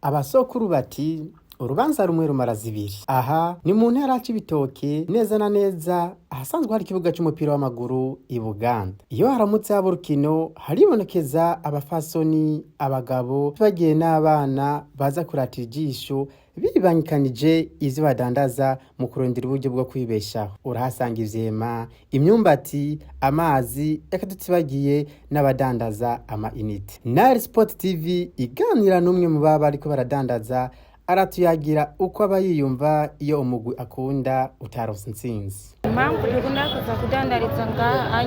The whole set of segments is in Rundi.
Abasokuru bati urubanza rumwe rumara zibiri. Aha ni mu ntara y'Ibitoke neza na neza ahasanzwe hari ikibuga c'umupira w'amaguru i Buganda. Iyo haramutse haba urukino haribonekeza abafasoni, abagabo bagiye n'abana baza kuratira ijisho bibangikanije ivyo badandaza mu kurondera uburyo bwo kwibeshaho. Urahasanga ivyema, imyumbati, amazi, eka tutibagiye n'abadandaza ama-inite. Nile Sport TV iganira n'umwe mu baba bariko baradandaza aratuyagira uko aba yiyumva iyo umugwi akunda utaronse intsinzi. Impamvu dukunda kuza kudandariza ngaha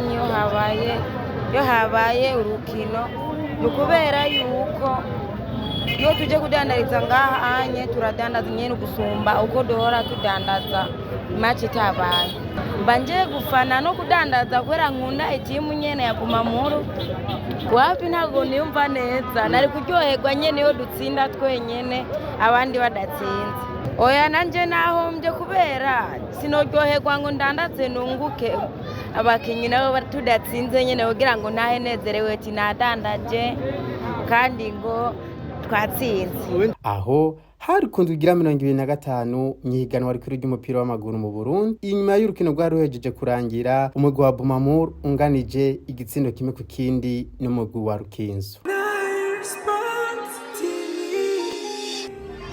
iyo habaye urukino ni ukubera yuko iyo tuje kudandariza ngaha turadandaza nyene gusumba uko duhora tudandaza match itabaye. Mbanje gufana no kudandaza kubera nkunda itimu nyene ya Bumamuru. Wapi ntago niyumva neza, nari kuryoherwa nyene iyo dutsinda twenyene abandi badatsinze. Oya nanje naho mje kubera sinuryoherwa ngo ndandaze nunguke abakinyi nabo tudatsinze nyene kugira ngo nahe nezerewe ati nadandaje kandi ngo twatsinze. Aho hari kundugira 25 myihiganwa rikuru ry'umupira w'amaguru mu Burundi. Inyuma y'urukino rwari ruhejeje kurangira, umugwi wa Bumamuru unganije igitsindo kimwe ku kindi n'umugwi wa Rukinzo.